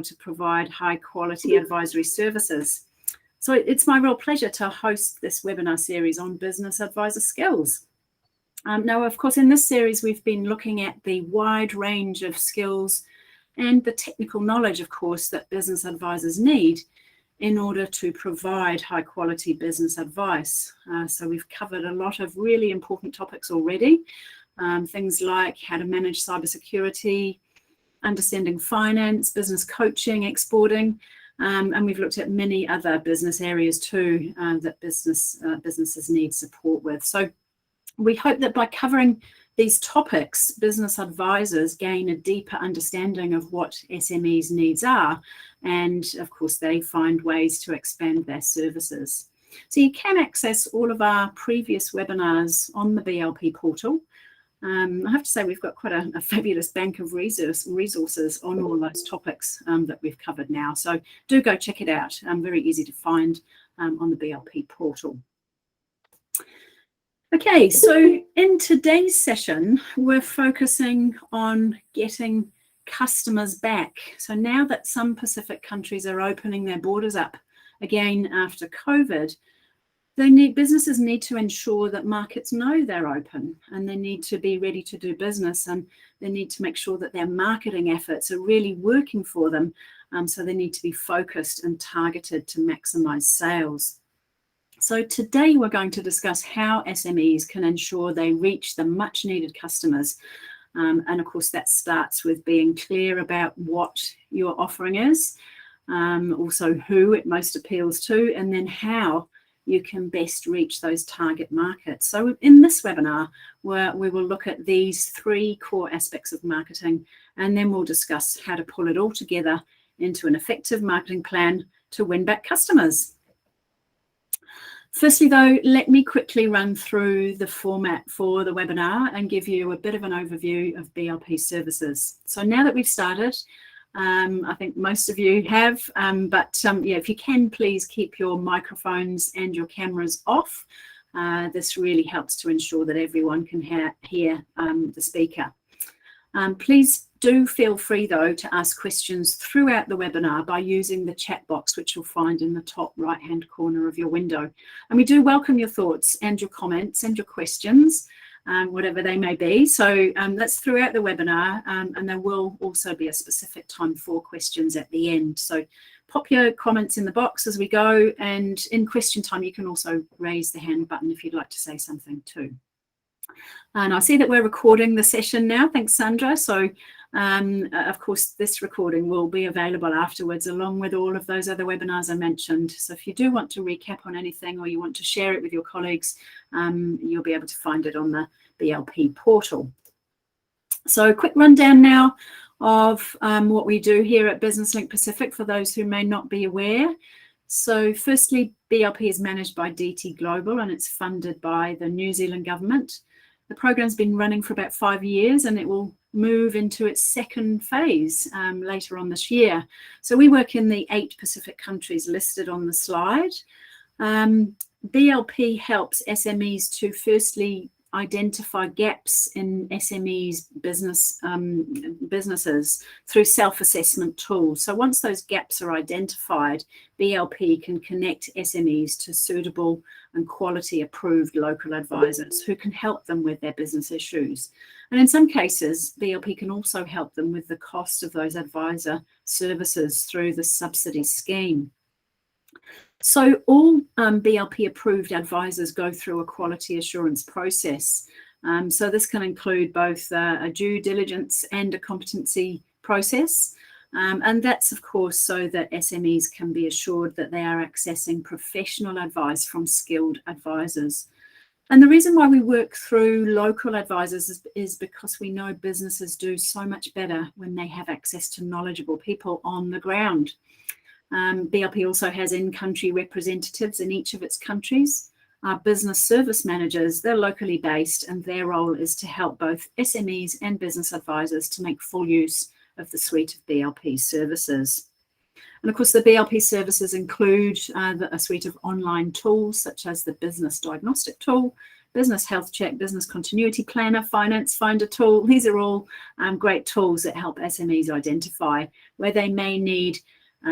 to provide high quality advisory services. So it's my real pleasure to host this webinar series on business advisor skills. Now, of course, in this series, we've been looking at the wide range of skills and the technical knowledge, of course, that business advisors need in order to provide high quality business advice. So we've covered a lot of really important topics already, things like how to manage cybersecurity, understanding finance, business coaching, exporting, and we've looked at many other business areas too that businesses need support with. So we hope that by covering these topics, business advisors gain a deeper understanding of what SMEs' needs are, and of course they find ways to expand their services. So you can access all of our previous webinars on the BLP portal. I have to say we've got quite a fabulous bank of resources on all those topics that we've covered now. So do go check it out. Very easy to find on the BLP portal. Okay, so in today's session, we're focusing on getting customers back. So now that some Pacific countries are opening their borders up again after COVID, businesses need to ensure that markets know they're open, and they need to be ready to do business, and they need to make sure that their marketing efforts are really working for them. So they need to be focused and targeted to maximize sales. So today we're going to discuss how SMEs can ensure they reach the much needed customers. And of course that starts with being clear about what your offering is, also who it most appeals to, and then how you can best reach those target markets. So in this webinar, we will look at these three core aspects of marketing, and then we'll discuss how to pull it all together into an effective marketing plan to win back customers. Firstly, though, let me quickly run through the format for the webinar and give you a bit of an overview of BLP services. So now that we've started, I think most of you have, but yeah, if you can, please keep your microphones and your cameras off. This really helps to ensure that everyone can hear the speaker. Please do feel free, though, to ask questions throughout the webinar by using the chat box, which you'll find in the top right-hand corner of your window. And we do welcome your thoughts and your comments and your questions, whatever they may be. So that's throughout the webinar, and there will also be a specific time for questions at the end. So pop your comments in the box as we go, and in question time, you can also raise the hand button if you'd like to say something too. And I see that we're recording the session now. Thanks, Sandra. So, of course, this recording will be available afterwards, along with all of those other webinars I mentioned. So if you do want to recap on anything, or you want to share it with your colleagues, you'll be able to find it on the BLP portal. So a quick rundown now of what we do here at BusinessLink Pacific for those who may not be aware. So firstly, BLP is managed by DT Global, and it's funded by the New Zealand government. The program's been running for about 5 years, and it will move into its second phase later on this year. So we work in the 8 Pacific countries listed on the slide. BLP helps SMEs to firstly identify gaps in SMEs businesses through self-assessment tools. So once those gaps are identified, BLP can connect SMEs to suitable and quality approved local advisors who can help them with their business issues. And in some cases, BLP can also help them with the cost of those advisor services through the subsidy scheme. So all BLP approved advisors go through a quality assurance process. So this can include both a due diligence and a competency process. And that's, of course, so that SMEs can be assured that they are accessing professional advice from skilled advisors. And the reason why we work through local advisors is because we know businesses do so much better when they have access to knowledgeable people on the ground. BLP also has in-country representatives in each of its countries. Our business service managers, they're locally based, and their role is to help both SMEs and business advisors to make full use of the suite of BLP services. And of course, the BLP services include a suite of online tools, such as the business diagnostic tool, business health check, business continuity planner, finance finder tool. These are all great tools that help SMEs identify where they may need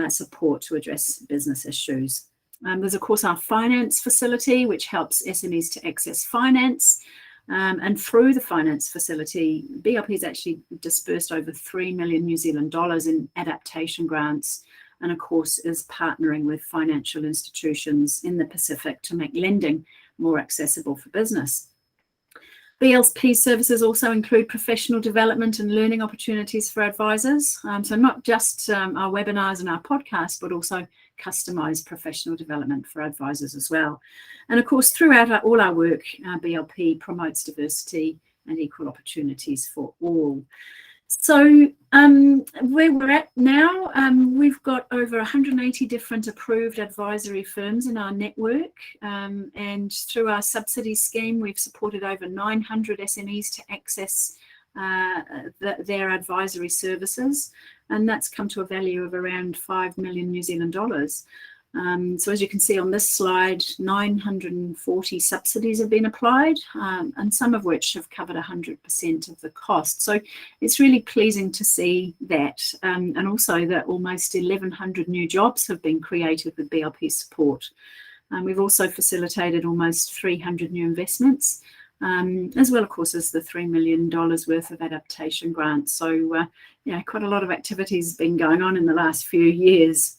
support to address business issues. There's, of course, our finance facility, which helps SMEs to access finance. And through the finance facility, BLP has actually dispersed over 3 million New Zealand dollars in adaptation grants, and of course is partnering with financial institutions in the Pacific to make lending more accessible for business. BLP services also include professional development and learning opportunities for advisors. So not just our webinars and our podcasts, but also customised professional development for advisors as well. And of course, throughout all our work, BLP promotes diversity and equal opportunities for all. So where we're at now, we've got over 180 different approved advisory firms in our network, and through our subsidy scheme, we've supported over 900 SMEs to access their advisory services, and that's come to a value of around 5 million New Zealand dollars. So as you can see on this slide, 940 subsidies have been applied, and some of which have covered 100% of the cost. So it's really pleasing to see that, and also that almost 1,100 new jobs have been created with BLP support. We've also facilitated almost 300 new investments, as well, of course, as the $3 million worth of adaptation grants. So, yeah, quite a lot of activities have been going on in the last few years.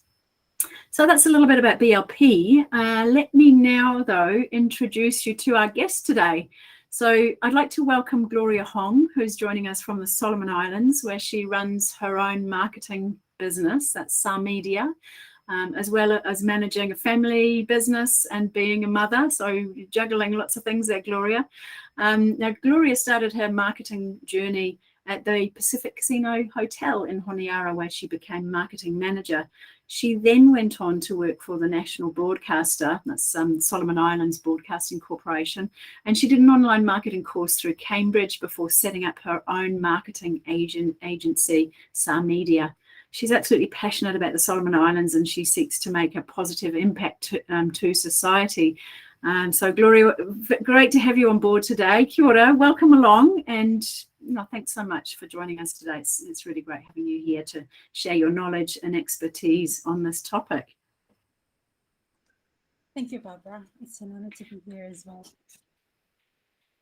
So that's a little bit about BLP. Let me now, though, introduce you to our guest today. So I'd like to welcome Gloria Hong, who's joining us from the Solomon Islands, where she runs her own marketing business, that's Samedia, as well as managing a family business and being a mother, so juggling lots of things there, Gloria. Now, Gloria started her marketing journey at the Pacific Casino Hotel in Honiara, where she became marketing manager. She then went on to work for the national broadcaster, that's Solomon Islands Broadcasting Corporation, and she did an online marketing course through Cambridge before setting up her own marketing agency, Samedia. She's absolutely passionate about the Solomon Islands, and she seeks to make a positive impact to society. So Gloria, great to have you on board today. Kia ora, welcome along, and thanks so much for joining us today. It's really great having you here to share your knowledge and expertise on this topic. Thank you, Barbara. It's an honor to be here as well.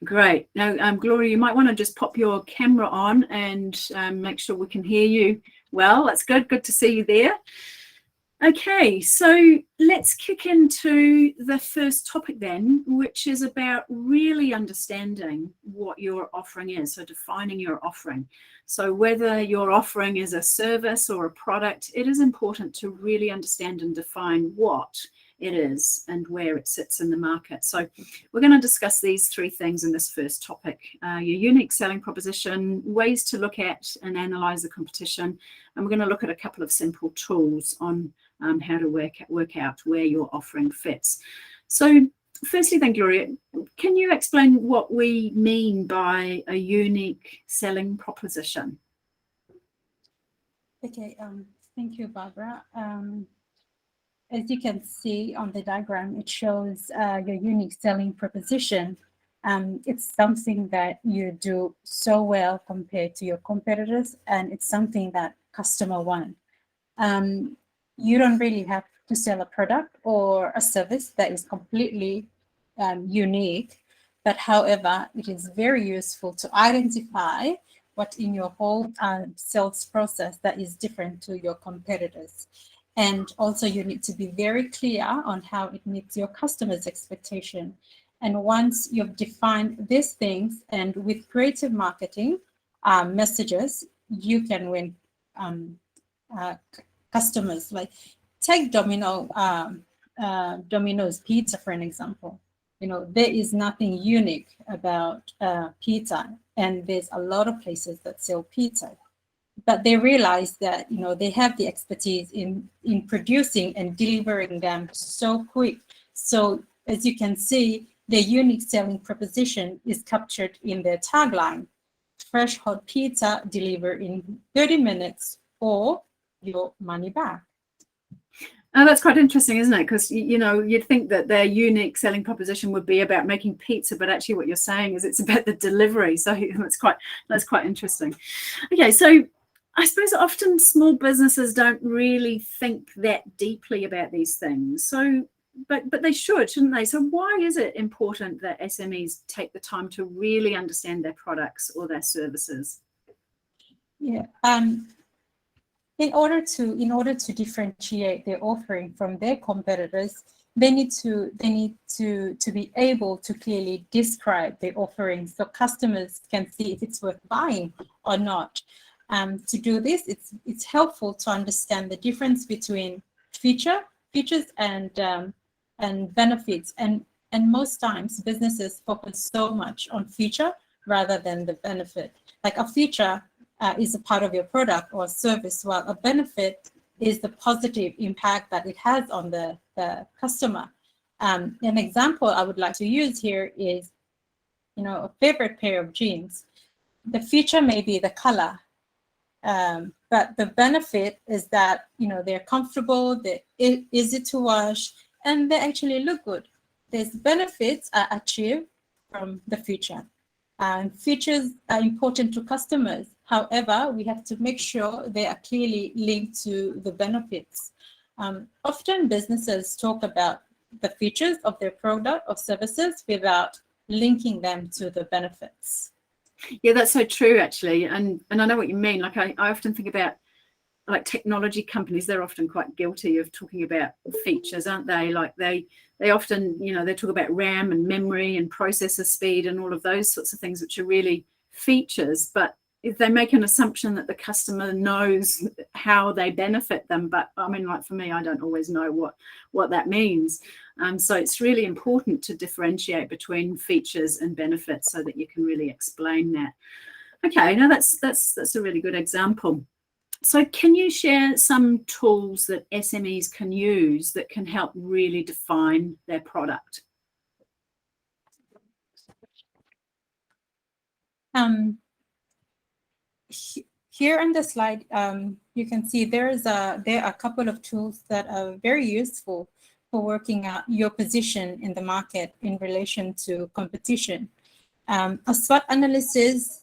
Great. Now, Gloria, you might want to just pop your camera on and make sure we can hear you well. That's good. Good to see you there. Okay, so let's kick into the first topic then, which is about really understanding what your offering is, so defining your offering. So whether your offering is a service or a product, it is important to really understand and define what it is and where it sits in the market. So we're going to discuss these three things in this first topic: your unique selling proposition, ways to look at and analyze the competition, and we're going to look at a couple of simple tools on how to work out where your offering fits. So firstly then, Gloria, can you explain what we mean by a unique selling proposition? Okay, thank you, Barbara. As you can see on the diagram, it shows your unique selling proposition. It's something that you do so well compared to your competitors, and it's something that customer want. You don't really have to sell a product or a service that is completely unique, but however, it is very useful to identify what in your whole sales process that is different to your competitors. And also you need to be very clear on how it meets your customers' expectation. And once you've defined these things, and with creative marketing messages, you can win customers. Like take Domino's pizza for an example. You know, there is nothing unique about pizza, and there's a lot of places that sell pizza, but they realize that, you know, they have the expertise in producing and delivering them so quick. So as you can see, the unique selling proposition is captured in their tagline: fresh hot pizza delivered in 30 minutes or your money back. Oh, that's quite interesting, isn't it? Because, you know, you'd think that their unique selling proposition would be about making pizza, but actually what you're saying is it's about the delivery. So that's quite interesting. Okay, so I suppose often small businesses don't really think that deeply about these things. So, but they should, shouldn't they? So why is it important that SMEs take the time to really understand their products or their services? Yeah. In order to differentiate their offering from their competitors, they need to be able to clearly describe their offering so customers can see if it's worth buying or not. To do this, it's helpful to understand the difference between features and benefits. And most times businesses focus so much on feature rather than the benefit. Like a feature is a part of your product or service, while a benefit is the positive impact that it has on the customer. An example I would like to use here is, a favorite pair of jeans. The feature may be the color, but the benefit is that, they're comfortable, they're easy to wash, and they actually look good. These benefits are achieved from the feature. And features are important to customers. However, we have to make sure they are clearly linked to the benefits. Often businesses talk about the features of their product or services without linking them to the benefits. Yeah, that's so true, actually. And I know what you mean. Like I often think about like technology companies, they're often quite guilty of talking about features, aren't they? Like they often, they talk about RAM and memory and processor speed and all of those sorts of things, which are really features. But if they make an assumption that the customer knows how they benefit them, but I mean, like for me, I don't always know what that means. So it's really important to differentiate between features and benefits so that you can really explain that. Okay, now that's a really good example. So can you share some tools that SMEs can use that can help really define their product? Here on the slide, you can see there are a couple of tools that are very useful for working out your position in the market in relation to competition. A SWOT analysis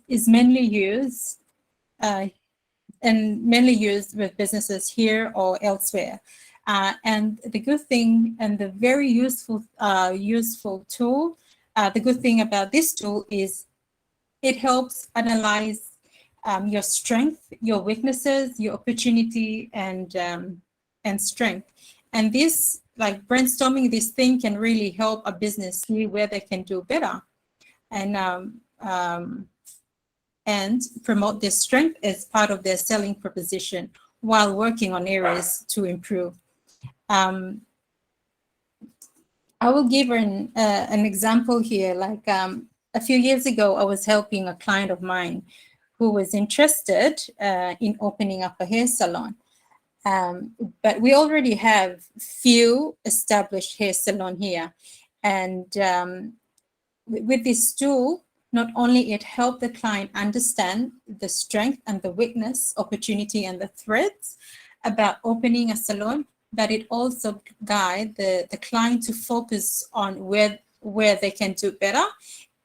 is mainly used with businesses here or elsewhere. And the good thing and the very useful tool, the good thing about this tool is it helps analyze your strength, your weaknesses, your opportunity, and strength. And this, like brainstorming this thing, can really help a business see where they can do better, and promote their strength as part of their selling proposition while working on areas to improve. I will give an example here. Like a few years ago, I was helping a client of mine who was interested in opening up a hair salon. But we already have few established hair salon here. And with this tool, not only it helped the client understand the strength and the weakness, opportunity and the threats about opening a salon, but it also guide the client to focus on where they can do better,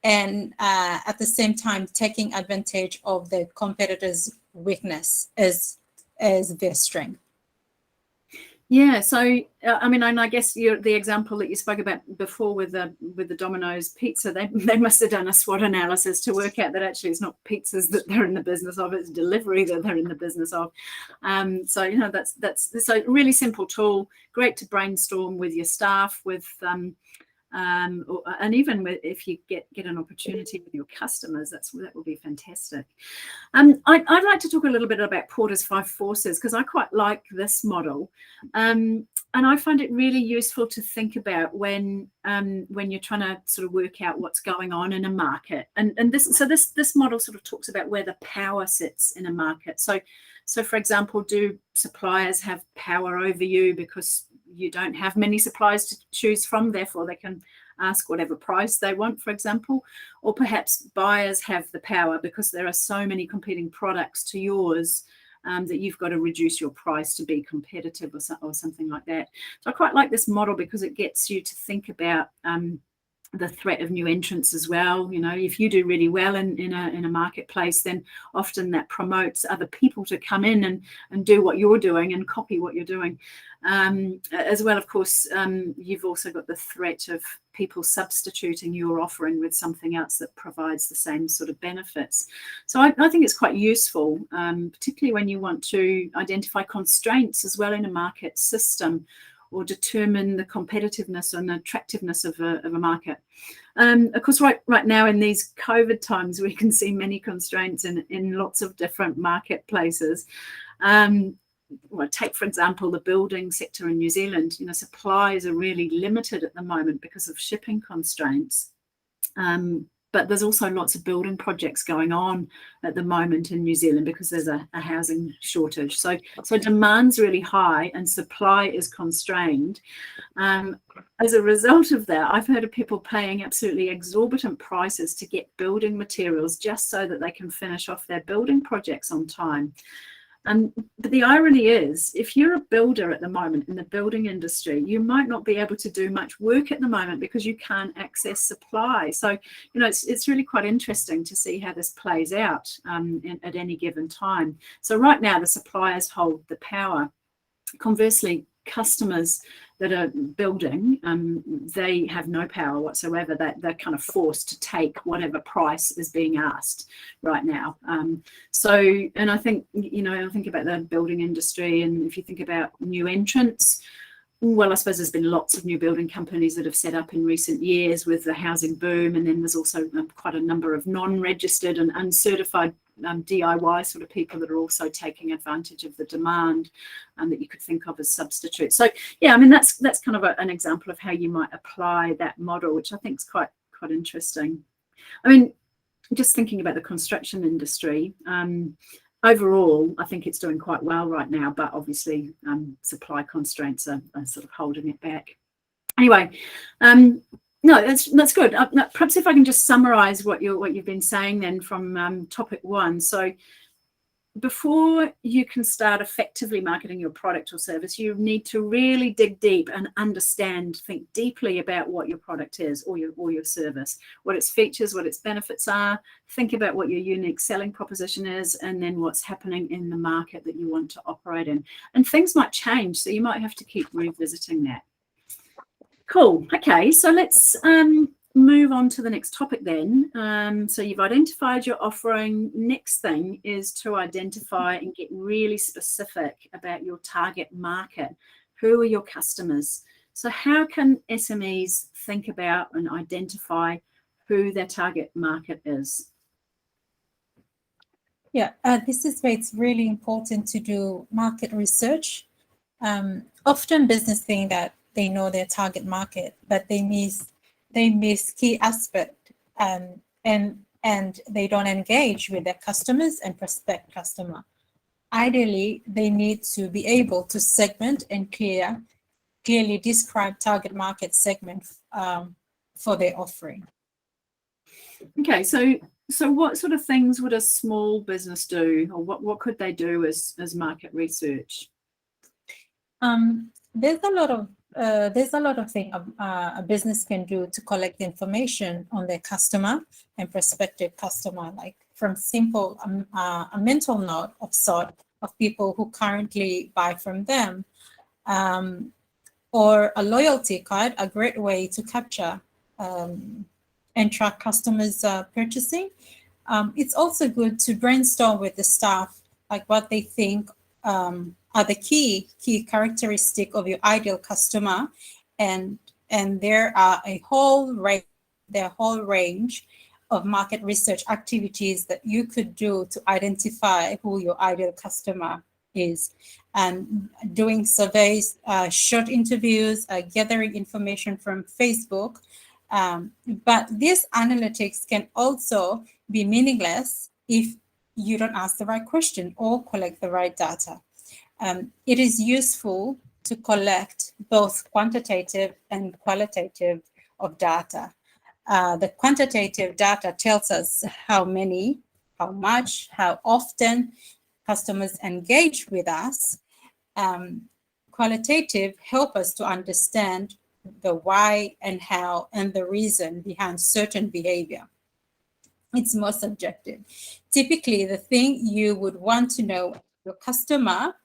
and at the same time taking advantage of the competitor's weakness as their strength. Yeah, so I mean, and I guess the example that you spoke about before with the Domino's pizza, they must have done a SWOT analysis to work out that actually it's not pizzas that they're in the business of, it's delivery that they're in the business of. So that's a really simple tool, great to brainstorm with your staff, with and even if you get an opportunity with your customers, that will be fantastic. I'd like to talk a little bit about Porter's 5 forces, because I quite like this model, and I find it really useful to think about when you're trying to sort of work out what's going on in a market. And this model sort of talks about where the power sits in a market. So for example, do suppliers have power over you because you don't have many suppliers to choose from, therefore they can ask whatever price they want, for example? Or perhaps buyers have the power because there are so many competing products to yours, that you've got to reduce your price to be competitive or something like that. So I quite like this model because it gets you to think about the threat of new entrants as well. You know, if you do really well in a marketplace, then often that promotes other people to come in and do what you're doing and copy what you're doing. As well, of course, you've also got the threat of people substituting your offering with something else that provides the same sort of benefits. So I think it's quite useful, particularly when you want to identify constraints as well in a market system, or determine the competitiveness and attractiveness of a market. Of course, right now in these COVID times, we can see many constraints in lots of different marketplaces. Well, take, for example, the building sector in New Zealand. You know, supplies are really limited at the moment because of shipping constraints. But there's also lots of building projects going on at the moment in New Zealand because there's a housing shortage. So demand's really high and supply is constrained. As a result of that, I've heard of people paying absolutely exorbitant prices to get building materials just so that they can finish off their building projects on time. But the irony is, if you're a builder at the moment in the building industry, you might not be able to do much work at the moment because you can't access supply. So, you know, it's really quite interesting to see how this plays out at any given time. So right now, the suppliers hold the power. Conversely, customers that are building, they have no power whatsoever. They're kind of forced to take whatever price is being asked right now. And I think, you know, I think about the building industry, and if you think about new entrants, well, I suppose there's been lots of new building companies that have set up in recent years with the housing boom, and then there's also quite a number of non-registered and uncertified DIY sort of people that are also taking advantage of the demand that you could think of as substitutes. So yeah, I mean that's kind of an example of how you might apply that model, which I think is quite interesting. I mean, just thinking about the construction industry, overall, I think it's doing quite well right now, but obviously supply constraints are sort of holding it back. Anyway, no, that's good. Perhaps if I can just summarise what you've been saying then from topic one. So before you can start effectively marketing your product or service, you need to really dig deep and think deeply about what your product is or your service, what its features, what its benefits are. Think about what your unique selling proposition is, and then what's happening in the market that you want to operate in. And things might change, so you might have to keep revisiting that. Cool. Okay, so let's move on to the next topic then. So you've identified your offering. Next thing is to identify and get really specific about your target market. Who are your customers? So how can SMEs think about and identify who their target market is? Yeah, this is where it's really important to do market research. Often business think that they know their target market, but they miss key aspect, and they don't engage with their customers and prospect customer. Ideally, they need to be able to segment and clearly describe target market segment for their offering. Okay, so what sort of things would a small business do, or what could they do as market research? There's a lot of things a business can do to collect information on their customer and prospective customer, like from simple a mental note of sort of people who currently buy from them, or a loyalty card, a great way to capture and track customers' purchasing. It's also good to brainstorm with the staff, like what they think are the key characteristic of your ideal customer, and there are a whole range of market research activities that you could do to identify who your ideal customer is, and doing surveys, short interviews, gathering information from Facebook. But these analytics can also be meaningless if you don't ask the right question or collect the right data. It is useful to collect both quantitative and qualitative of data. The quantitative data tells us how many, how much, how often, customers engage with us. Qualitative help us to understand the why and how and the reason behind certain behavior. It's more subjective. Typically, the thing you would want to know your customer,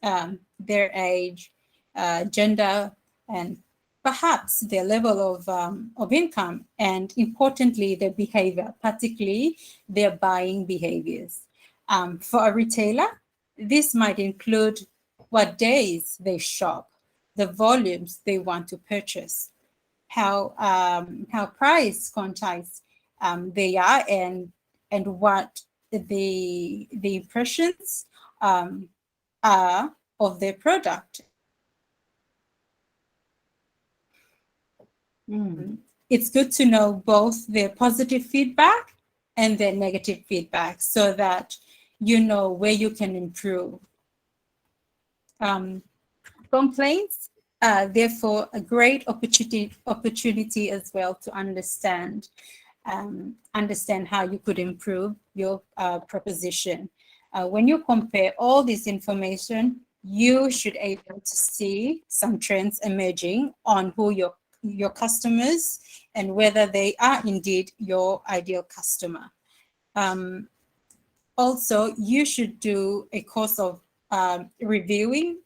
their age, gender, and perhaps their level of income, and importantly, their behavior, particularly their buying behaviors. For a retailer, this might include what days they shop, the volumes they want to purchase, how price conscious they are, and what the impressions are of their product. It's good to know both their positive feedback and their negative feedback so that you know where you can improve. Complaints are therefore a great opportunity as well to understand how you could improve your proposition. When you compare all this information, you should be able to see some trends emerging on who your customers and whether they are indeed your ideal customer. Also, you should do a course of reviewing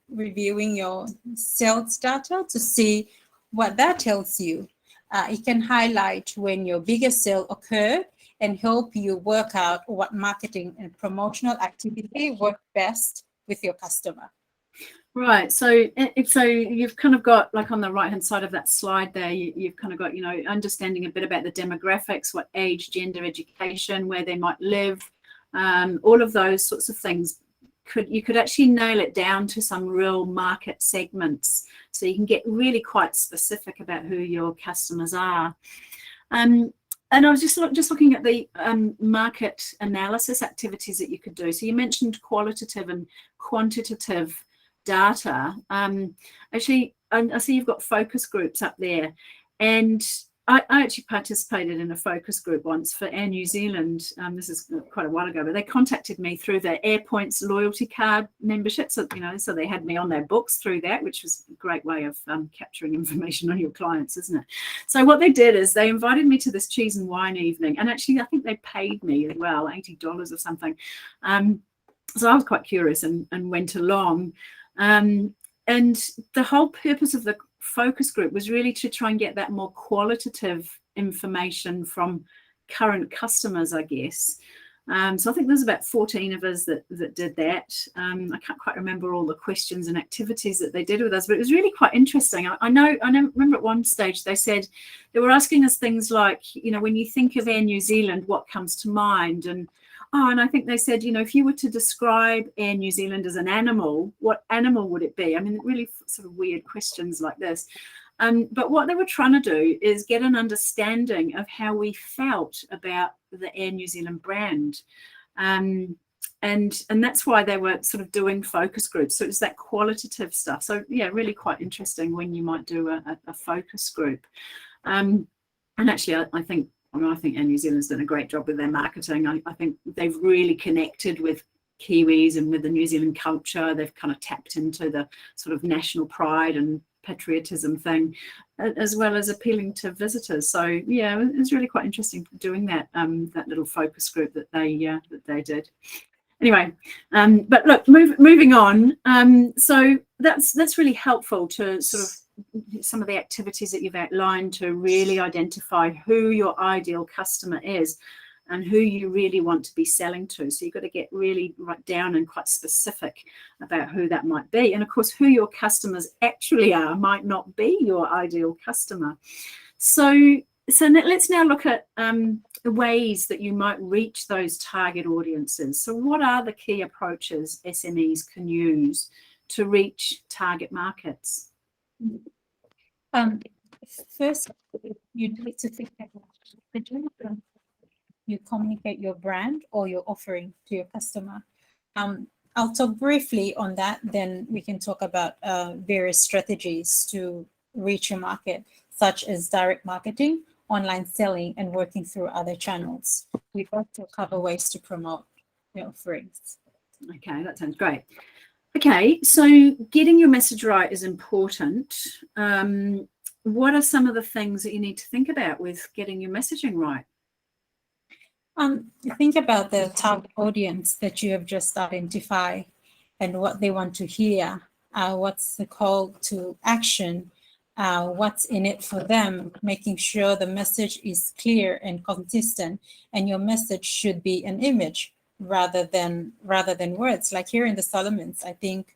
your sales data to see what that tells you. It can highlight when your biggest sale occurred and help you work out what marketing and promotional activity work best with your customer. Right. So you've kind of got, like on the right-hand side of that slide there, you've kind of got, understanding a bit about the demographics, what age, gender, education, where they might live, all of those sorts of things. You could actually nail it down to some real market segments, so you can get really quite specific about who your customers are. And I was just looking at the market analysis activities that you could do. So you mentioned qualitative and quantitative data. Actually, I see you've got focus groups up there, and I actually participated in a focus group once for Air New Zealand. This is quite a while ago, but they contacted me through the AirPoints loyalty card membership. So, so they had me on their books through that, which was a great way of capturing information on your clients, isn't it? So what they did is they invited me to this cheese and wine evening, and actually I think they paid me as well, $80 or something. So I was quite curious and went along. And the whole purpose of the focus group was really to try and get that more qualitative information from current customers, I guess. So I think there's about 14 of us that did that. I can't quite remember all the questions and activities that they did with us, but it was really quite interesting. I remember at one stage they said they were asking us things like, when you think of Air New Zealand, what comes to mind? And I think they said, if you were to describe Air New Zealand as an animal, what animal would it be? I mean, really sort of weird questions like this. But what they were trying to do is get an understanding of how we felt about the Air New Zealand brand. And that's why they were sort of doing focus groups. So it's that qualitative stuff. So, yeah, really quite interesting when you might do a focus group. And actually, I think Air New Zealand's done a great job with their marketing. I think they've really connected with Kiwis and with the New Zealand culture. They've kind of tapped into the sort of national pride and patriotism thing, as well as appealing to visitors. So yeah, it was really quite interesting doing that that little focus group that they did. Anyway, but look, moving on. So that's really helpful to sort of some of the activities that you've outlined to really identify who your ideal customer is and who you really want to be selling to. So you've got to get really right down and quite specific about who that might be. And of course, who your customers actually are might not be your ideal customer. So let's now look at the ways that you might reach those target audiences. So what are the key approaches SMEs can use to reach target markets? First, you need to think about you communicate your brand or your offering to your customer. I'll talk briefly on that, then we can talk about various strategies to reach your market, such as direct marketing, online selling, and working through other channels. We also cover ways to promote your offerings. Okay, that sounds great. Okay, so getting your message right is important. What are some of the things that you need to think about with getting your messaging right? Think about the target audience that you have just identified and what they want to hear. What's the call to action? What's in it for them? Making sure the message is clear and consistent, and your message should be an image rather than words. Like here in the Solomons, I think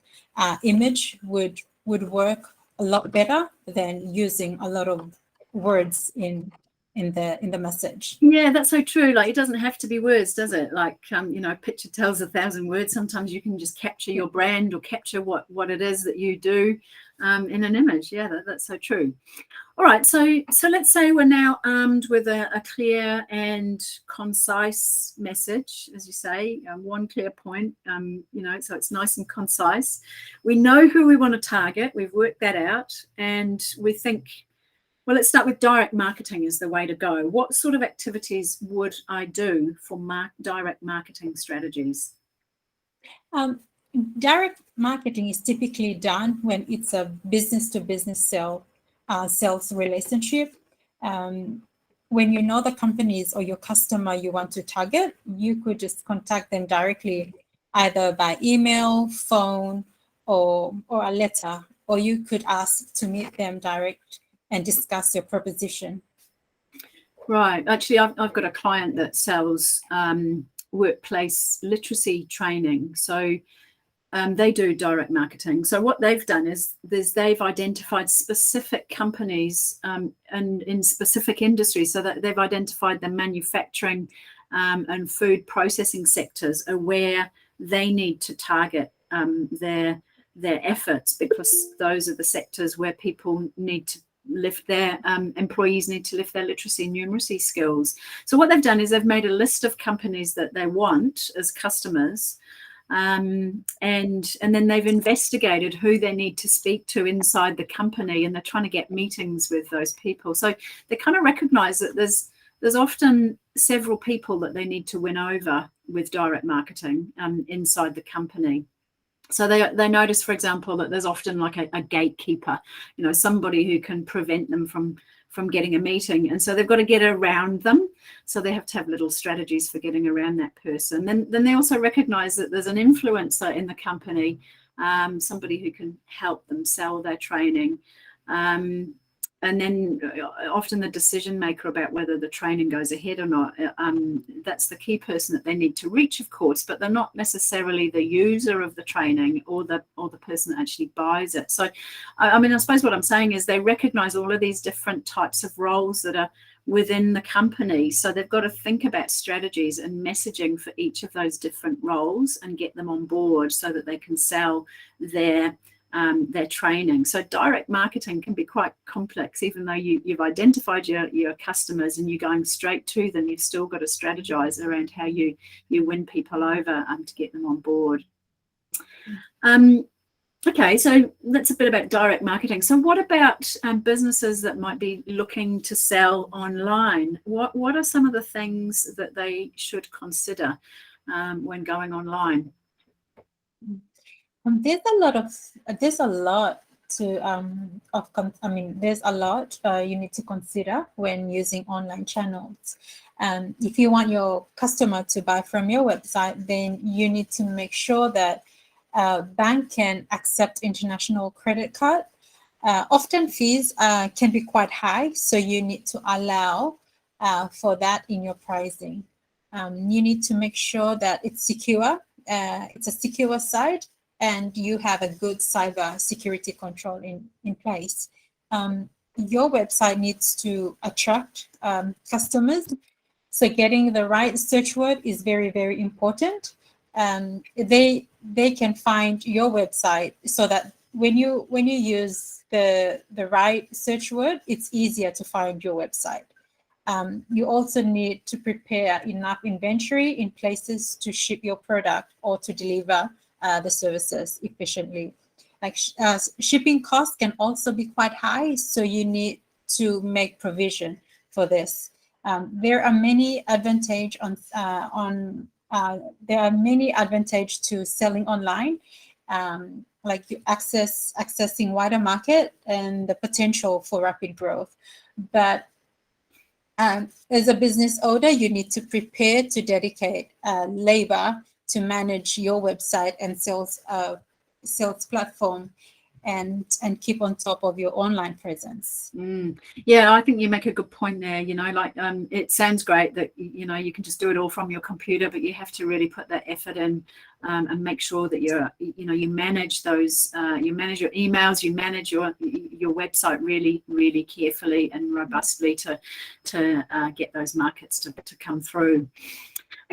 image would work a lot better than using a lot of words in the message. Yeah, that's so true. Like, it doesn't have to be words, does it? Like, you know, a picture tells 1,000 words. Sometimes you can just capture your brand or capture what it is that you do in an image. Yeah, that's so true. All right, so let's say we're now armed with a clear and concise message, as you say, one clear point, you know, so it's nice and concise. We know who we want to target. We've worked that out, and we think, well, let's start with direct marketing is the way to go. What sort of activities would I do for direct marketing strategies? Direct marketing is typically done when it's a business-to-business sales relationship. When you know the companies or your customer you want to target, you could just contact them directly, either by email, phone, or a letter, or you could ask to meet them direct and discuss your proposition. Right. Actually, I've got a client that sells workplace literacy training. So they do direct marketing. So what they've done is they've identified specific companies and in specific industries. So that they've identified the manufacturing and food processing sectors are where they need to target their efforts, because those are the sectors where people need to lift their employees need to lift their literacy and numeracy skills. So what they've done is they've made a list of companies that they want as customers, and then they've investigated who they need to speak to inside the company, and they're trying to get meetings with those people. So they kind of recognize that there's often several people that they need to win over with direct marketing inside the company. So they notice, for example, that there's often like a gatekeeper, you know, somebody who can prevent them from getting a meeting. And so they've got to get around them. So they have to have little strategies for getting around that person. Then they also recognize that there's an influencer in the company, somebody who can help them sell their training. And then often the decision maker about whether the training goes ahead or not, that's the key person that they need to reach, of course, but they're not necessarily the user of the training or the person that actually buys it. So, I mean, I suppose what I'm saying is they recognize all of these different types of roles that are within the company. So they've got to think about strategies and messaging for each of those different roles and get them on board so that they can sell their training. So direct marketing can be quite complex. Even though you've identified your customers and you're going straight to them, you've still got to strategize around how you win people over to get them on board. Okay, so that's a bit about direct marketing. So what about businesses that might be looking to sell online? What are some of the things that they should consider when going online? There's a lot you need to consider when using online channels. If you want your customer to buy from your website, then you need to make sure that bank can accept international credit card. Often fees can be quite high, so you need to allow for that in your pricing. You need to make sure that it's secure. It's a secure site, and you have a good cyber security control in place. Your website needs to attract customers. So getting the right search word is very, very important. They can find your website so that when you use the right search word, it's easier to find your website. You also need to prepare enough inventory in places to ship your product or to deliver the services efficiently. Like shipping costs can also be quite high, so you need to make provision for this. There are many advantages on there are many advantages to selling online, like you accessing wider market and the potential for rapid growth. But as a business owner, you need to prepare to dedicate labor to manage your website and sales platform, and keep on top of your online presence. Yeah, I think you make a good point there. You know, like it sounds great that you know you can just do it all from your computer, but you have to really put that effort in and make sure that you manage those, you manage your emails, you manage your website really carefully and robustly to get those markets to come through.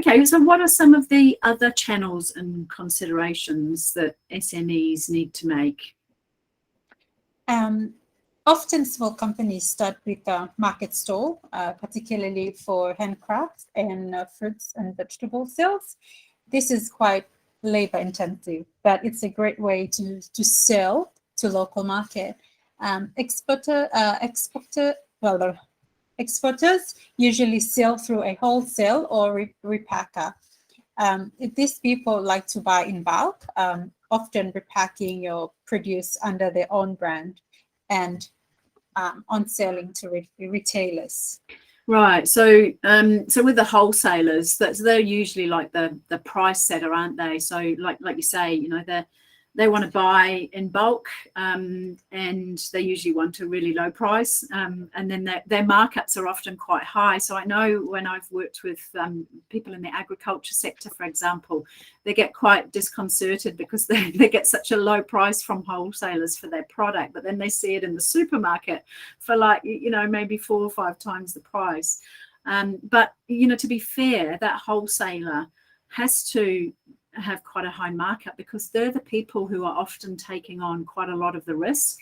Okay, so what are some of the other channels and considerations that SMEs need to make? Often small companies start with a market stall, particularly for handcrafts and fruits and vegetable sales. This is quite labor intensive, but it's a great way to sell to local market. Exporters usually sell through a wholesale or repacker. These people like to buy in bulk, often repacking your produce under their own brand and on selling to retailers. Right. So so with the wholesalers, they're usually like the price setter, aren't they? So like you say, you know, they want to buy in bulk, and they usually want a really low price, and then their markups are often quite high. So I know when I've worked with people in the agriculture sector, for example, they get quite disconcerted because they get such a low price from wholesalers for their product, but then they see it in the supermarket for like, you know, maybe 4 or 5 times the price. But, you know, to be fair, that wholesaler has to have quite a high markup because they're the people who are often taking on quite a lot of the risk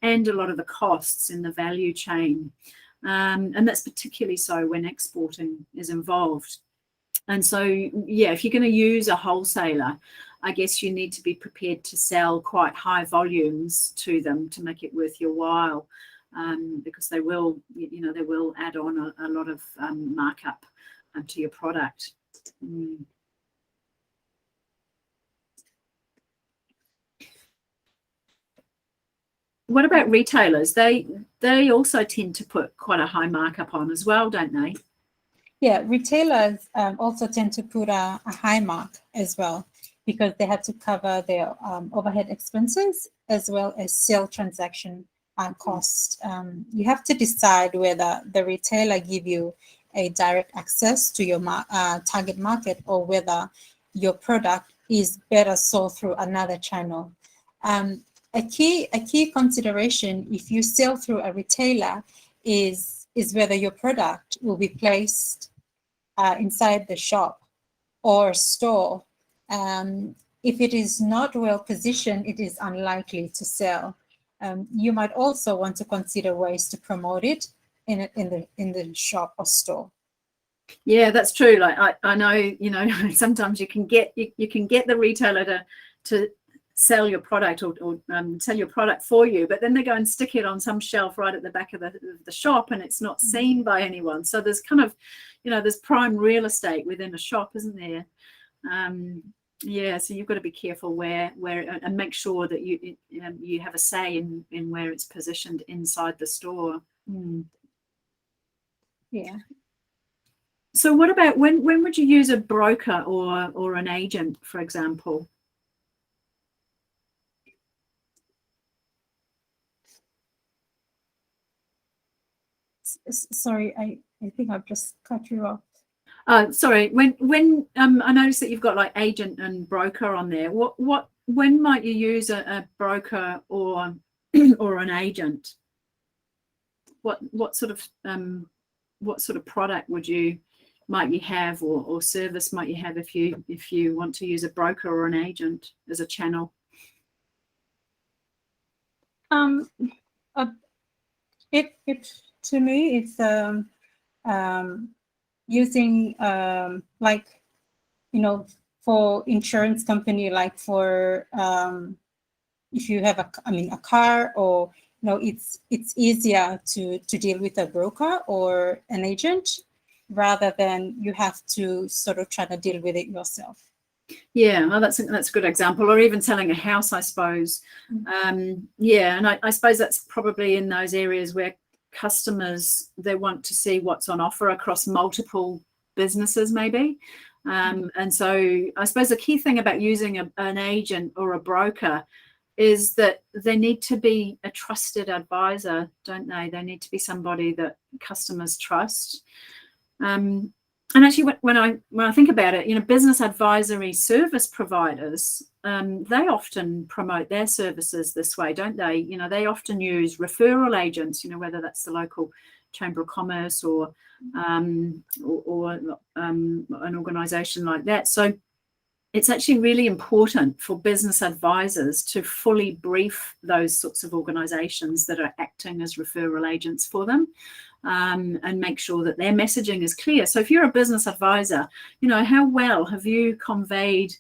and a lot of the costs in the value chain. And that's particularly so when exporting is involved. And so, yeah, if you're going to use a wholesaler, I guess you need to be prepared to sell quite high volumes to them to make it worth your while, because they will, you know, they will add on a lot of markup to your product. What about retailers? They also tend to put quite a high markup on as well, don't they? Yeah, retailers also tend to put a high mark as well because they have to cover their overhead expenses as well as sale transaction costs. You have to decide whether the retailer give you a direct access to your target market or whether your product is better sold through another channel. A key consideration if you sell through a retailer is whether your product will be placed inside the shop or store. If it is not well positioned, it is unlikely to sell. You might also want to consider ways to promote it in the shop or store. Yeah, that's true. Like I know, you know, sometimes you can get the retailer to sell your product or sell your product for you, but then they go and stick it on some shelf right at the back of the shop and it's not seen by anyone. So there's kind of, you know, there's prime real estate within a shop, isn't there? Yeah, so you've got to be careful where and make sure that you have a say in where it's positioned inside the store. Yeah. So what about when would you use a broker or an agent, for example? Sorry, I think I've just cut you off. Sorry, when I noticed that you've got like agent and broker on there. When might you use a broker or an agent? What sort of product might you have or service might you have if you want to use a broker or an agent as a channel? It to me it's using like, you know, for insurance company, like for if you have a car, or you know, it's easier to deal with a broker or an agent. rather than you have to sort of try to deal with it yourself. Yeah, well, that's a good example. Or even selling a house, I suppose. Yeah, and I suppose that's probably in those areas where customers, they want to see what's on offer across multiple businesses, maybe. And so I suppose the key thing about using an agent or a broker is that they need to be a trusted advisor, don't they? They need to be somebody that customers trust. And actually, when I think about it, you know, business advisory service providers, they often promote their services this way, don't they? You know, they often use referral agents, you know, whether that's the local Chamber of Commerce or an organisation like that. So it's actually really important for business advisors to fully brief those sorts of organisations that are acting as referral agents for them. And make sure that their messaging is clear. So if you're a business advisor, you know, how well have you conveyed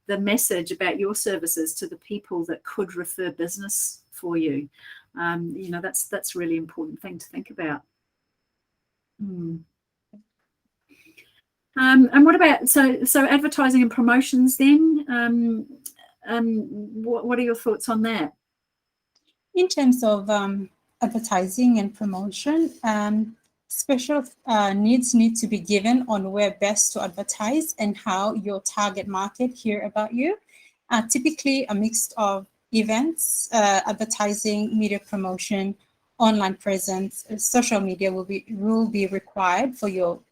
the message about your services to the people that could refer business for you? You know, that's a really important thing to think about. And what about so advertising and promotions then? What are your thoughts on that? In terms of advertising and promotion, special needs need to be given on where best to advertise and how your target market hear about you. Typically a mix of events, advertising, media promotion, online presence, social media will be required for your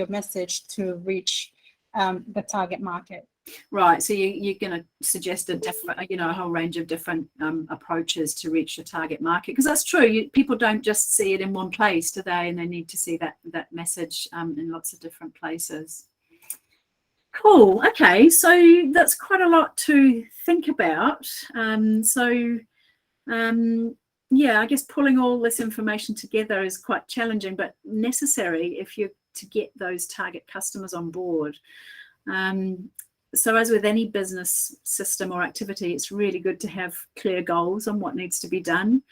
message to reach the target market. Right, so you're going to suggest a different, you know, a whole range of different approaches to reach your target market, because that's true. People don't just see it in one place, do they? And they need to see that message in lots of different places. Cool. Okay, so that's quite a lot to think about. Yeah, I guess pulling all this information together is quite challenging, but necessary if you're to get those target customers on board. So as with any business system or activity, it's really good to have clear goals on what needs to be done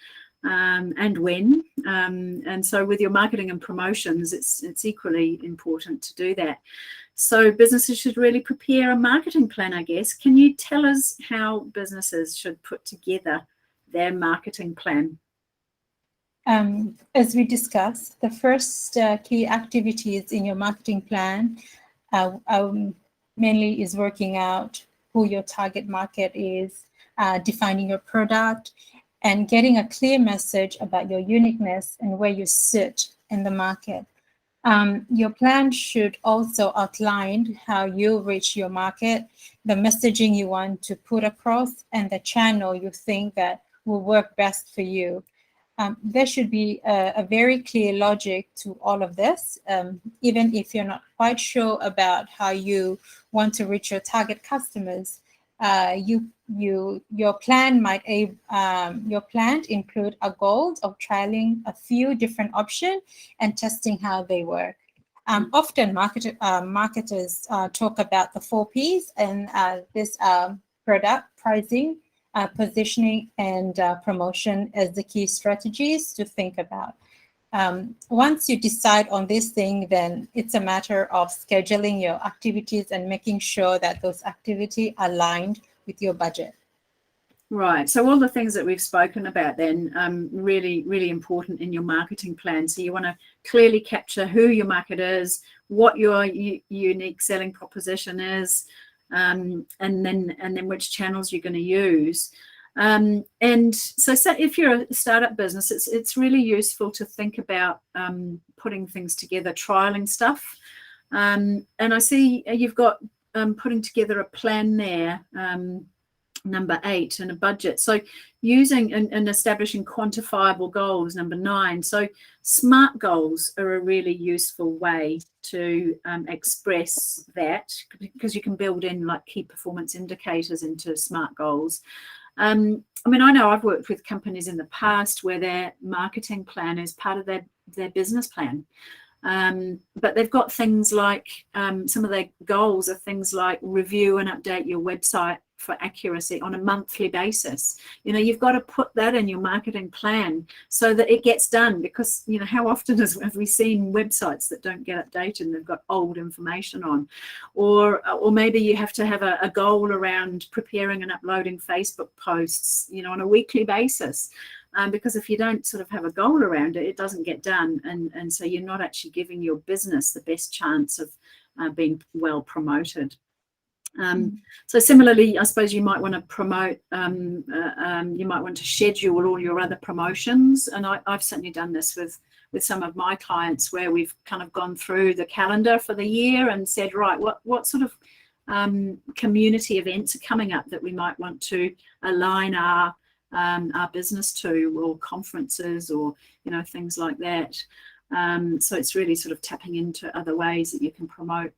and when. And so with your marketing and promotions, it's equally important to do that. So businesses should really prepare a marketing plan, I guess. Can you tell us how businesses should put together their marketing plan? As we discussed, the first key activities in your marketing plan mainly is working out who your target market is, defining your product, and getting a clear message about your uniqueness and where you sit in the market. Your plan should also outline how you reach your market, the messaging you want to put across, and the channel you think that will work best for you. There should be a very clear logic to all of this. Even if you're not quite sure about how you want to reach your target customers, your plan might include a goal of trialing a few different options and testing how they work. Often marketers talk about the 4 Ps, and this product, pricing, positioning, and promotion as the key strategies to think about. Once you decide on this thing, then it's a matter of scheduling your activities and making sure that those activities are aligned with your budget. Right. So all the things that we've spoken about then, really, really important in your marketing plan. So you want to clearly capture who your market is, what your unique selling proposition is, and then which channels you're going to use. And so if you're a startup business, it's really useful to think about putting things together, trialing stuff. And I see you've got putting together a plan there, number 8, and a budget. So using and establishing quantifiable goals, number 9. So SMART goals are a really useful way to express that, because you can build in like key performance indicators into SMART goals. I mean, I know I've worked with companies in the past where their marketing plan is part of their business plan. But they've got things like some of their goals are things like review and update your website for accuracy on a monthly basis. You know, you've got to put that in your marketing plan so that it gets done, because, you know, how often have we seen websites that don't get updated and they've got old information on? Or maybe you have to have a goal around preparing and uploading Facebook posts, you know, on a weekly basis. Because if you don't sort of have a goal around it, it doesn't get done. And so you're not actually giving your business the best chance of being well promoted. So similarly, I suppose you might want to promote, you might want to schedule all your other promotions. And I've certainly done this with some of my clients, where we've kind of gone through the calendar for the year and said, right, what sort of community events are coming up that we might want to align our business to, or conferences, or, you know, things like that. So it's really sort of tapping into other ways that you can promote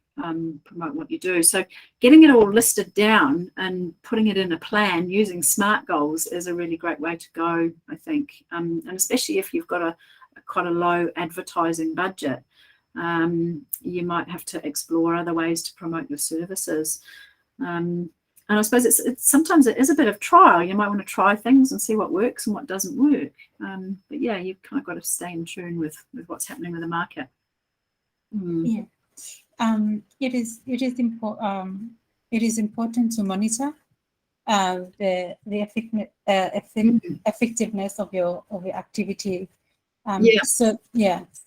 what you do. So getting it all listed down and putting it in a plan using SMART goals is a really great way to go, I think. And especially if you've got quite a low advertising budget, you might have to explore other ways to promote your services. And I suppose it's sometimes it is a bit of trial. You might want to try things and see what works and what doesn't work. But yeah, you've kind of got to stay in tune with what's happening with the market. Yeah. It is important to monitor the effectiveness of your activity. So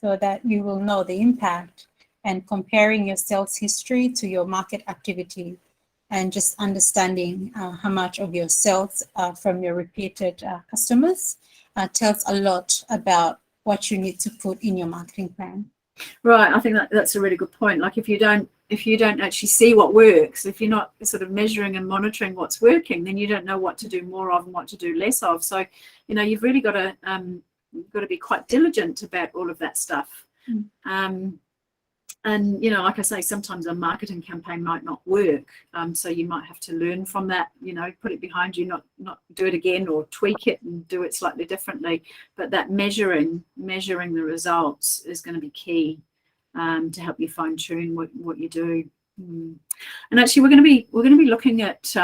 that you will know the impact, and comparing your sales history to your market activity, and just understanding how much of your sales from your repeated customers tells a lot about what you need to put in your marketing plan. Right, I think that's a really good point. Like if you don't actually see what works, if you're not sort of measuring and monitoring what's working, then you don't know what to do more of and what to do less of. So, you know, you've really got to be quite diligent about all of that stuff. And, you know, like I say, sometimes a marketing campaign might not work. So you might have to learn from that, you know, put it behind you, not do it again, or tweak it and do it slightly differently. But that measuring the results is going to be key to help you fine tune what you do. And actually, we're going to be looking at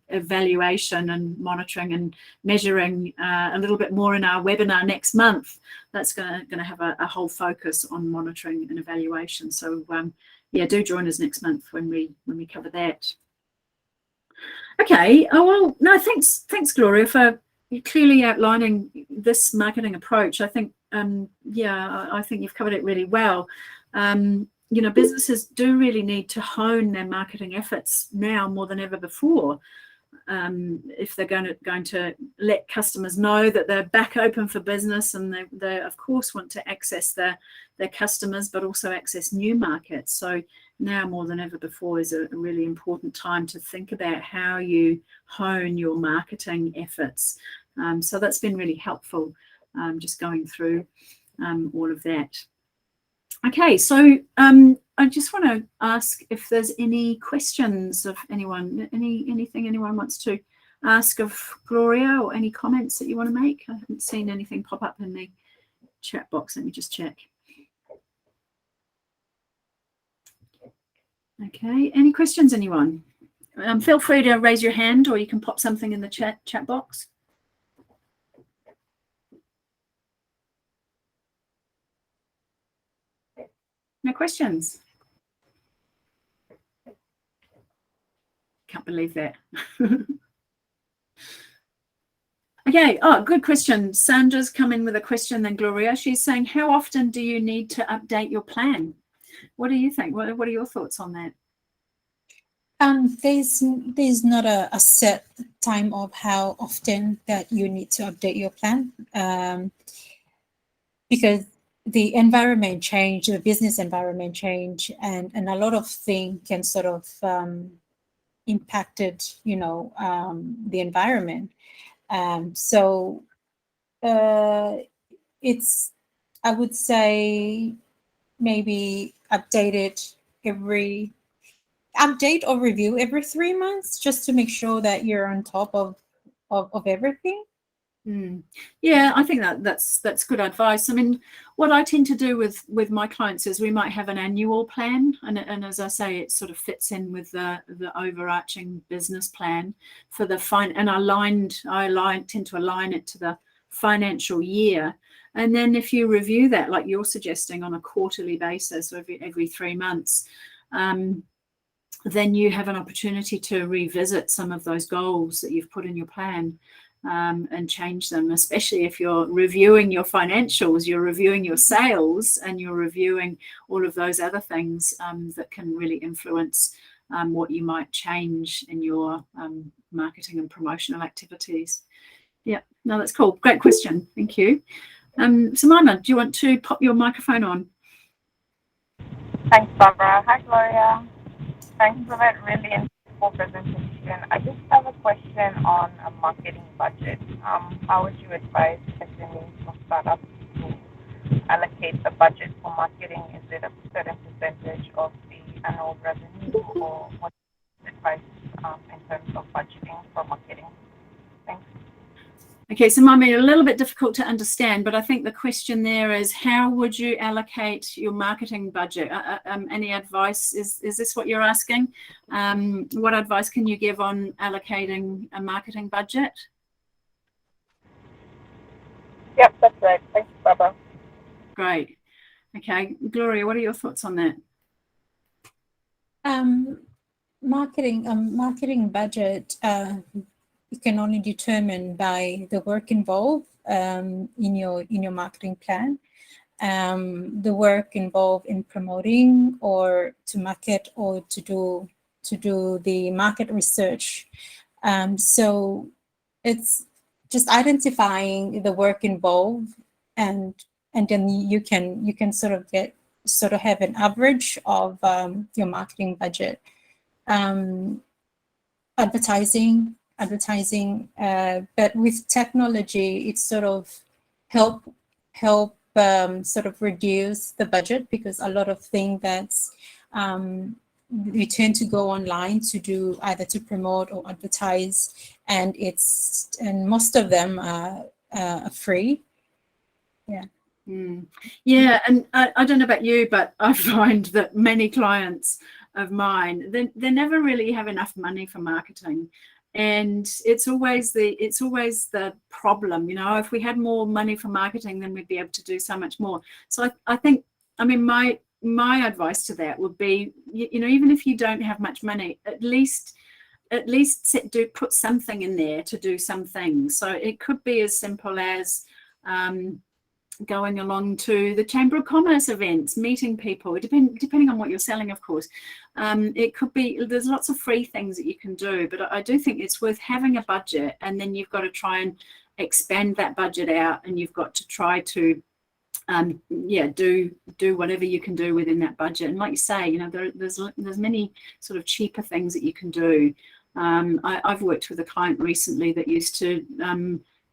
evaluation and monitoring and measuring a little bit more in our webinar next month. That's going to have a whole focus on monitoring and evaluation. So yeah, do join us next month when we cover that. Okay. Oh well, no, thanks Gloria, for clearly outlining this marketing approach. I think yeah, I think you've covered it really well. You know, businesses do really need to hone their marketing efforts now more than ever before. If they're going to let customers know that they're back open for business, and they of course want to access their customers, but also access new markets. So now more than ever before is a really important time to think about how you hone your marketing efforts. So that's been really helpful, just going through all of that. Okay, so I just want to ask if there's any questions of anyone, anything anyone wants to ask of Gloria, or any comments that you want to make. I haven't seen anything pop up in the chat box. Let me just check. Okay, any questions, anyone? Feel free to raise your hand, or you can pop something in the chat box. No questions? Can't believe that. Okay, oh, good question. Sandra's come in with a question then, Gloria. She's saying, how often do you need to update your plan? What do you think? What are your thoughts on that? There's not a set time of how often that you need to update your plan, because the environment change, the business environment change, and a lot of things can sort of impacted, you know, the environment. So it's, I would say, maybe update or review every 3 months, just to make sure that you're on top of everything. Yeah, I think that's good advice. I mean, what I tend to do with my clients is we might have an annual plan, and as I say, it sort of fits in with the overarching business plan for the and I tend to align it to the financial year. And then if you review that, like you're suggesting, on a quarterly basis, or every 3 months, then you have an opportunity to revisit some of those goals that you've put in your plan. And change them, especially if you're reviewing your financials, you're reviewing your sales, and you're reviewing all of those other things that can really influence what you might change in your marketing and promotional activities. Yeah, no, that's cool. Great question. Thank you. Simona, do you want to pop your microphone on? Thanks, Barbara. Hi, Gloria. Thanks for that really insightful presentation. I just have a question on a marketing budget. How would you advise SMEs or startups to allocate the budget for marketing? Is it a certain percentage of the annual revenue, or what advice in terms of budgeting for marketing? Thanks. Okay, so Mami, a little bit difficult to understand, but I think the question there is, how would you allocate your marketing budget? Any advice? Is this what you're asking? What advice can you give on allocating a marketing budget? Yep, that's right. Thanks, Barbara. Great. Okay, Gloria, what are your thoughts on that? Marketing budget, you can only determine by the work involved in your marketing plan, the work involved in promoting or to market or to do the market research. So it's just identifying the work involved, and then you can sort of have an average of your marketing budget. Advertising, but with technology, it sort of help sort of reduce the budget, because a lot of things that's we tend to go online to do either to promote or advertise, and most of them are free. Yeah. Yeah, and I don't know about you, but I find that many clients of mine, they never really have enough money for marketing, and it's always the problem. You know, if we had more money for marketing, then we'd be able to do so much more. So I think, I mean, my advice to that would be, you know, even if you don't have much money, at least put something in there to do some things. So it could be as simple as going along to the Chamber of Commerce events, meeting people, depending on what you're selling, of course. It could be, there's lots of free things that you can do, but I do think it's worth having a budget, and then you've got to try and expand that budget out, and you've got to try to do whatever you can do within that budget. And like you say, you know, there's many sort of cheaper things that you can do. I've worked with a client recently that used to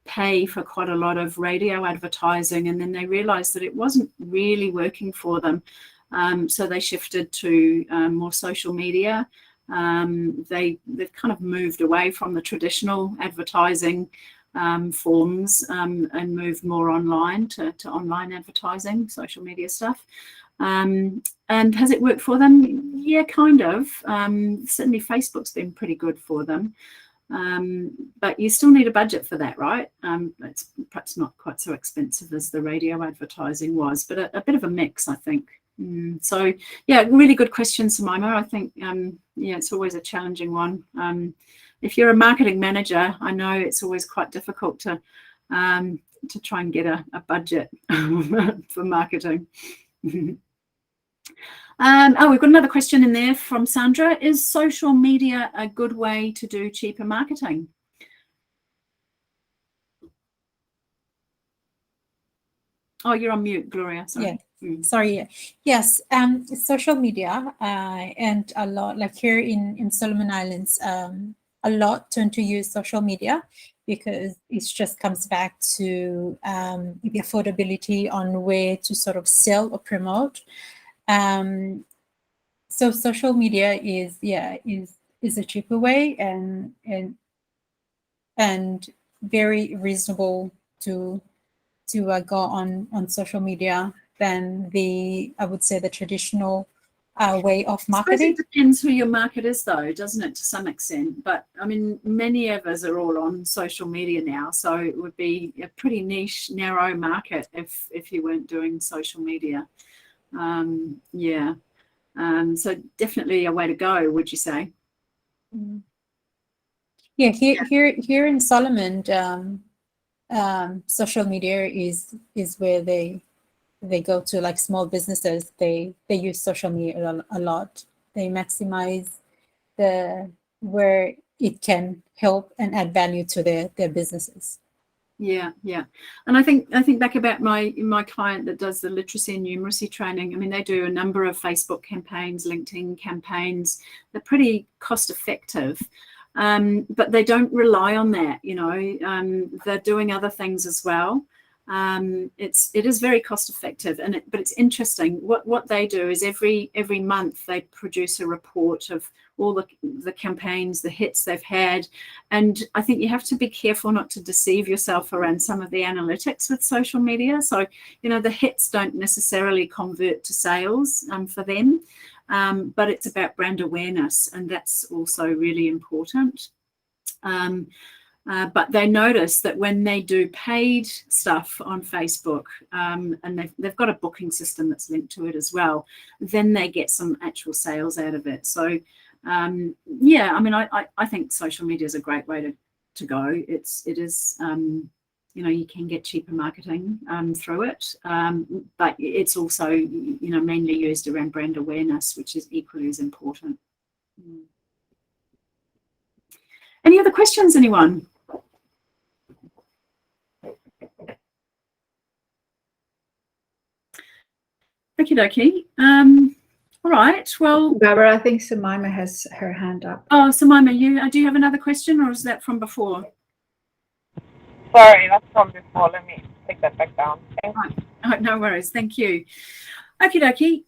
pay for quite a lot of radio advertising, and then they realized that it wasn't really working for them, so they shifted to more social media. They've kind of moved away from the traditional advertising forms and moved more online to online advertising, social media stuff. And has it worked for them? Yeah, kind of. Certainly Facebook's been pretty good for them. But you still need a budget for that, right? It's perhaps not quite so expensive as the radio advertising was, but a bit of a mix, I think. So yeah, really good question, Simona. I think yeah, it's always a challenging one. If you're a marketing manager, I know it's always quite difficult to try and get a budget for marketing. Oh, we've got another question in there from Sandra. Is social media a good way to do cheaper marketing? Oh, you're on mute, Gloria. Sorry. Yeah. Sorry. Yes. Social media and a lot, like here in Solomon Islands, a lot turn to use social media because it just comes back to the affordability on where to sort of sell or promote. So social media is a cheaper way, and very reasonable to go on social media than I would say the traditional way of marketing. I suppose it depends who your market is, though, doesn't it, to some extent? But I mean, many of us are all on social media now, so it would be a pretty niche, narrow market if you weren't doing social media. Yeah. So definitely a way to go, would you say? Yeah, here in Solomon, social media is where they go to, like small businesses. They use social media a lot. They maximize where it can help and add value to their businesses. Yeah, yeah. And I think back about my client that does the literacy and numeracy training. I mean, they do a number of Facebook campaigns, LinkedIn campaigns. They're pretty cost effective, but they don't rely on that. You know, they're doing other things as well. It is very cost effective, but it's interesting. What they do is every month they produce a report of all the campaigns, the hits they've had, and I think you have to be careful not to deceive yourself around some of the analytics with social media. So, you know, the hits don't necessarily convert to sales for them, but it's about brand awareness, and that's also really important. But they notice that when they do paid stuff on Facebook, and they've got a booking system that's linked to it as well, then they get some actual sales out of it. So, yeah, I mean, I think social media is a great way to go. It is, you know, you can get cheaper marketing through it, but it's also, you know, mainly used around brand awareness, which is equally as important. Any other questions, anyone? Okie dokie. All right. Well, Barbara, I think Semima has her hand up. Oh, Semima, do you have another question, or is that from before? Sorry, that's from before. Let me take that back down. Right. Oh, no worries. Thank you. Okie dokie.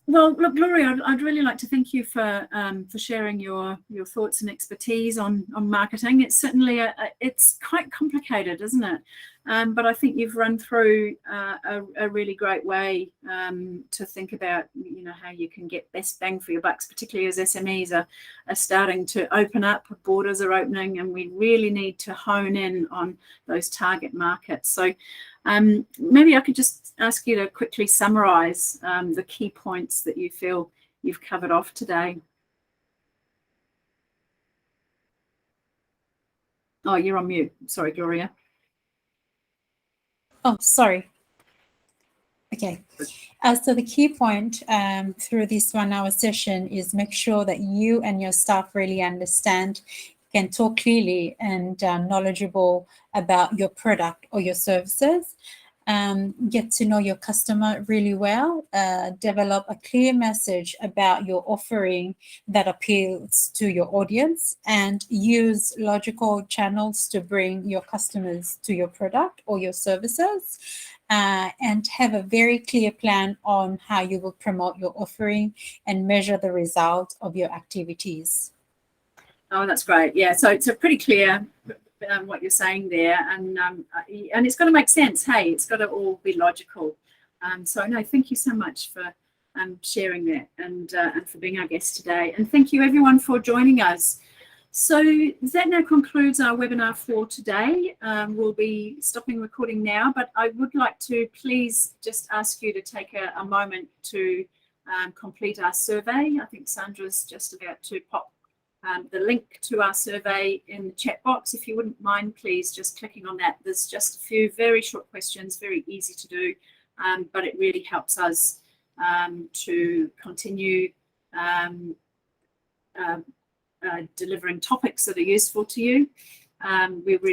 Well, look, Gloria, I'd really like to thank you for sharing your thoughts and expertise on marketing. It's certainly it's quite complicated, isn't it? But I think you've run through a really great way to think about, you know, how you can get best bang for your bucks, particularly as SMEs are starting to open up, borders are opening, and we really need to hone in on those target markets. So maybe I could just ask you to quickly summarize the key points that you feel you've covered off today. Oh, you're on mute. Sorry, Gloria. Oh, sorry. Okay. So the key point through this 1 hour session is make sure that you and your staff really understand, can talk clearly and knowledgeable about your product or your services. Get to know your customer really well, develop a clear message about your offering that appeals to your audience, and use logical channels to bring your customers to your product or your services, and have a very clear plan on how you will promote your offering and measure the result of your activities. Oh, that's great. Yeah, so it's a pretty clear what you're saying there, and it's got to make sense. Hey, it's got to all be logical. So no, thank you so much for sharing that and for being our guest today, and thank you everyone for joining us. So that now concludes our webinar for today. We'll be stopping recording now, but I would like to please just ask you to take a moment to complete our survey. I think Sandra's just about to pop the link to our survey in the chat box. If you wouldn't mind, please just clicking on that. There's just a few very short questions, very easy to do, but it really helps us to continue delivering topics that are useful to you. We really